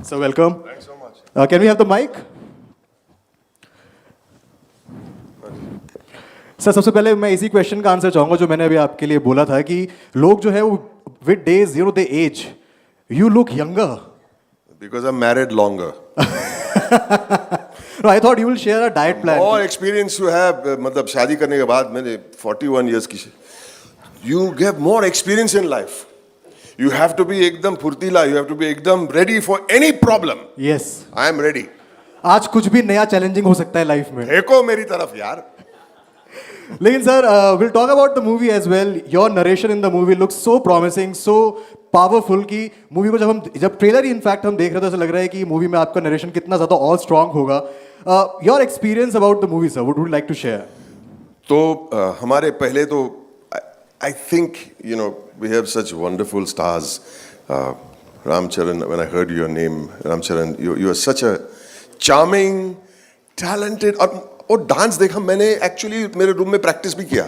So welcome. Thanks so much. Can we have the mic? Sir सबसे पहले मैं इसी क्वेश्चन का आंसर चाहूंगा जो मैंने अभी आपके लिए बोला था कि लोग जो है वो with days they age you look younger. Because I'm married longer. No, I thought you will share a diet plan. More experience you have, मतलब शादी करने के बाद मैंने 41 years की. You get more experience in life. You have to be एकदम फुर्तीला. You have to be एकदम ready for any problem. Yes. I am ready. आज कुछ भी नया चैलेंजिंग हो सकता है लाइफ में. देखो मेरी तरफ यार. लेकिन sir will talk about the movie as well. Your narration in the movie looks so promising, so powerful कि मूवी को जब ट्रेलर ही इनफैक्ट हम देख रहे थे ऐसा लग रहा है कि मूवी में आपका नरेशन कितना ज़्यादा और स्ट्रांग होगा. Your experience about the movie sir, would like to share. तो हमारे पहले तो I think, you know, we have such wonderful stars. Ramcharan, when I heard your name, Ramcharan, you are such a charming, talented. और dance देखा मैंने actually मेरे room में practice भी किया,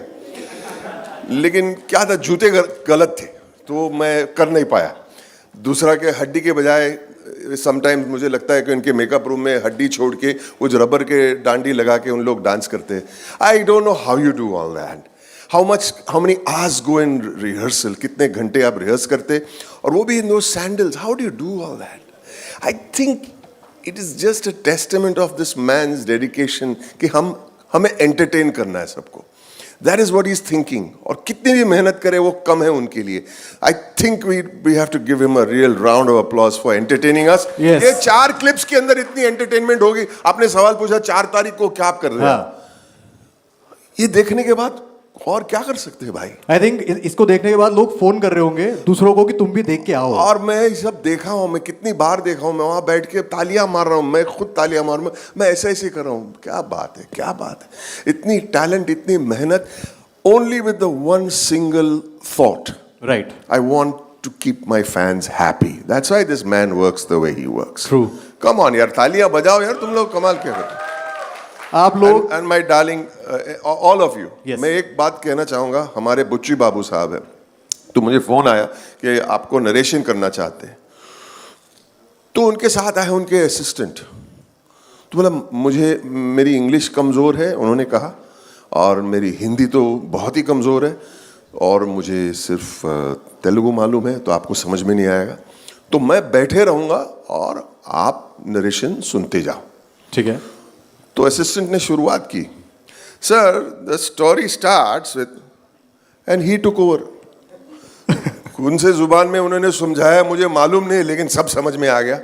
लेकिन क्या था जूते गलत थे तो मैं कर नहीं पाया. दूसरा के हड्डी के बजाय समटाइम्स मुझे लगता है कि उनके मेकअप रूम में हड्डी छोड़ के वो जो रबर के डांडी लगा के उन लोग डांस करते हैं. I don't know how you do all that. How many hours go in rehearsal, कितने घंटे आप रिहर्स करते, और वो भी इन दो sandals. How do you do all that? I think it is just a testament of this man's dedication कि हमें एंटरटेन करना है सबको. That is what he is thinking. और कितनी भी मेहनत करे वो कम है उनके लिए. I think we have to give him a real round of applause for entertaining us. ये 4 क्लिप्स के अंदर इतनी एंटरटेनमेंट होगी. आपने सवाल पूछा 4 तारीख को क्या आप कर रहे हैं, ये देखने के बाद और क्या कर सकते हैं भाई. आई थिंक इसको देखने के बाद लोग फोन कर रहे होंगे दूसरों को कि तुम भी देख के आओ. और मैं ये सब देखा हूं, मैं कितनी बार देखा हूं, मैं वहां बैठ के तालियां मार रहा हूं, मैं खुद तालियां मार रहा हूं, मैं ऐसे कर रहा हूं. क्या बात है, क्या बात है. इतनी टैलेंट, इतनी मेहनत, only with the one single thought. Right. I want to keep my fans happy. That's why this man works the way he works. True. Come on यार, तालियां बजाओ यार, तुम लोग कमाल क्या करते. आप लोग and my darling all of you. Yes. मैं एक बात कहना चाहूंगा. हमारे बुच्ची बाबू साहब है, तो मुझे फोन आया कि आपको नरेशन करना चाहते हैं. तो उनके साथ आए उनके असिस्टेंट. तो बोला मुझे मेरी इंग्लिश कमज़ोर है उन्होंने कहा, और मेरी हिंदी तो बहुत ही कमज़ोर है, और मुझे सिर्फ तेलुगु मालूम है, तो आपको समझ में नहीं आएगा. तो मैं बैठे रहूँगा और आप नरेशन सुनते जाओ. ठीक है. तो असिस्टेंट ने शुरुआत की. Sir the story starts with and he took over. उनसे जुबान में उन्होंने समझाया, मुझे मालूम नहीं, लेकिन सब समझ में आ गया.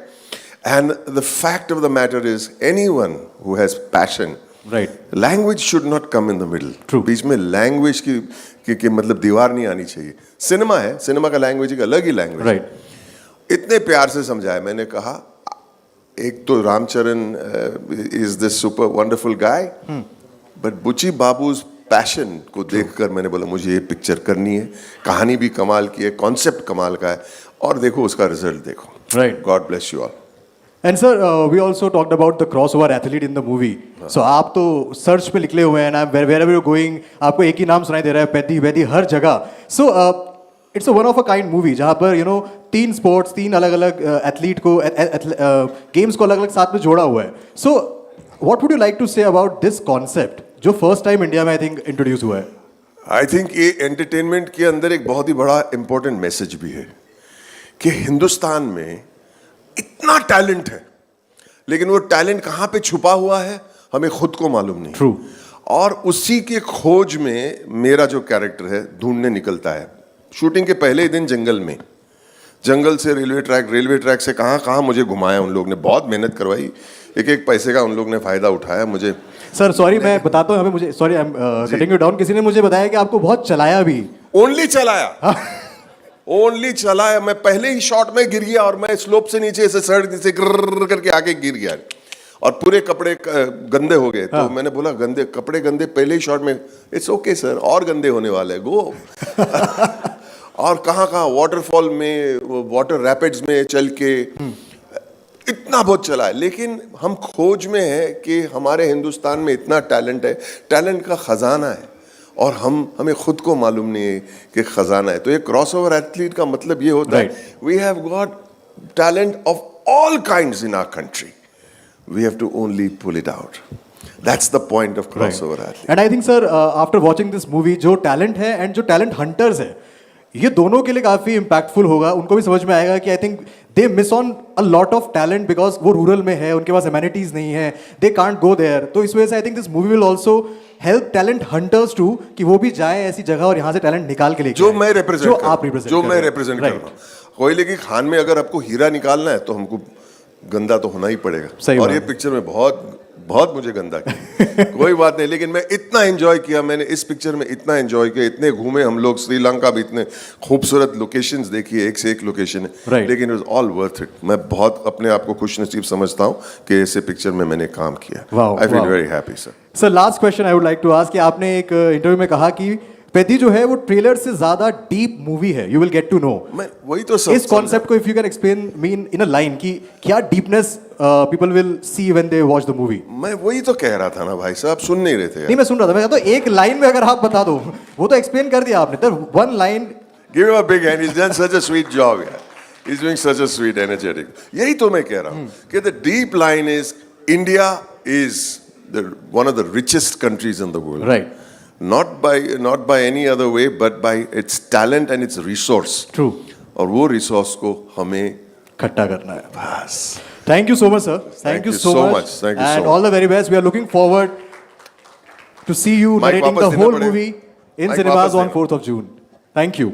And the fact of the matter is anyone who has passion, right, language should not come in the middle. True. बीच में लैंग्वेज की मतलब दीवार नहीं आनी चाहिए. सिनेमा है, सिनेमा का लैंग्वेज एक अलग ही लैंग्वेज. राइट. इतने प्यार से समझाया. मैंने कहा एक तो Ram Charan is this super wonderful guy, but Buchi Babu's passion को देखकर मैंने बोला मुझे ये पिक्चर करनी है. कहानी भी कमाल की है, कॉन्सेप्ट कमाल का है, और देखो उसका रिजल्ट देखो. Right. God bless you all. And sir we also talked about the cross over athlete in the movie. So आप तो सर्च पे निकले हुए हैं ना, वेयर एवर यू गोइंग आपको एक ही नाम सुनाई दे रहा है, पैदी वैदी हर जगह. So it's a one of a kind movie जहाँ पर यू नो 3 स्पोर्ट्स, 3 अलग अलग एथलीट को गेम्स को अलग अलग साथ में जोड़ा हुआ है. So what would you like to say about this concept जो फर्स्ट टाइम इंडिया में आई थिंक इंट्रोड्यूस हुआ है. आई थिंक ये एंटरटेनमेंट के अंदर एक बहुत ही बड़ा इंपॉर्टेंट मैसेज भी है कि हिंदुस्तान में इतना टैलेंट है, लेकिन वो टैलेंट कहाँ पे छुपा हुआ है हमें खुद को मालूम नहीं. ट्रू. और उसी के खोज में मेरा जो कैरेक्टर है ढूंढने निकलता है. शूटिंग के पहले ही दिन जंगल से रेलवे ट्रैक से कहाँ मुझे घुमाया उन लोग ने. बहुत मेहनत करवाई, एक पैसे का उन लोग ने फायदा उठाया मुझे. सर सॉरी मैं बताता हूँ, हमें मुझे sorry I am cutting you down. किसी ने मुझे बताया कि आपको बहुत चलाया भी. ओनली चलाया. मैं पहले ही शॉट में गिर गया, और मैं स्लोप से नीचे से सड़क नीचे गिर करके आके गिर गया, और पूरे कपड़े गंदे हो गए. तो मैंने बोला कपड़े गंदे पहले ही शॉट में. इट्स ओके सर, और गंदे होने वाले, गो. और कहाँ वाटरफॉल में, वाटर रैपिड्स में चल के इतना बहुत चला है. लेकिन हम खोज में है कि हमारे हिंदुस्तान में इतना टैलेंट है, टैलेंट का खजाना है, और हमें खुद को मालूम नहीं है कि खजाना है. तो ये क्रॉस ओवर एथलीट का मतलब ये होता है we have got talent of all kinds in our country. We have to only pull it out. That's the point of crossover athlete. And I think sir after watching this movie जो talent है and जो talent hunters है ये दोनों के लिए काफी impactful होगा. उनको भी समझ में आएगा कि I think they miss on a lot of talent because वो रूरल में है, उनके पास एमेनिटीज नहीं है, दे कांट गो देयर. तो इस वजह से I think this movie will also help talent hunters too कि वो भी जाए ऐसी जगह और यहाँ से टैलेंट निकाल के लेके जो आए. मैं रिप्रेजेंट जो आप रिप्रेजेंट जो मैं रिप्रेजेंट कर रहा हूँ. कोयले की खान में अगर आपको हीरा निकालना है तो हमको गंदा तो होना ही पड़ेगा. सही और बात ये है. पिक्चर में बहुत बहुत मुझे गंदा किया. कोई बात नहीं, लेकिन मैं इतना एंजॉय किया, मैंने इस पिक्चर में इतना एंजॉय किया, इतने घूमे हम लोग, श्रीलंका भी इतने खूबसूरत लोकेशंस देखी है, एक से एक लोकेशन है. Right. लेकिन it was all worth it. मैं बहुत अपने आप को खुश नसीब समझता हूँ कि ऐसे पिक्चर में मैंने काम किया. Wow, I feel wow. Very happy sir. Sir last question I would like to ask कि आपने एक इंटरव्यू में कहा कि पेदी जो है वो ट्रेलर से ज्यादा डीप मूवी है. You will get to know. मैं वही तो सब इस कॉन्सेप्ट को if you can explain mean in a line कि क्या deepness people will see when they watch the movie. मैं वही तो कह रहा था ना भाई साहब, सुन नहीं रहे थे यार. नहीं मैं सुन रहा था. मैं कहता हूं एक लाइन में अगर आप बता दो. वो तो एक्सप्लेन कर दिया आपने. तो one line. Give him a big hand. He's done such a sweet job. Yeah. He's doing such a sweet, energetic. यही तो मैं कह रहा हूँ कि the deep line is India is one of the richest countries in the world. Right. Not by any other way, but by its talent and its resource. True. और वो resource को हमें इकट्ठा करना है. बस. Thank you so much, sir. Thank you so much. Thank you so And much. all the very best. We are looking forward to see you Mike narrating वापस the देना whole पड़ेगा. movie in Mike cinemas वापस on देना. 4th of June. Thank you.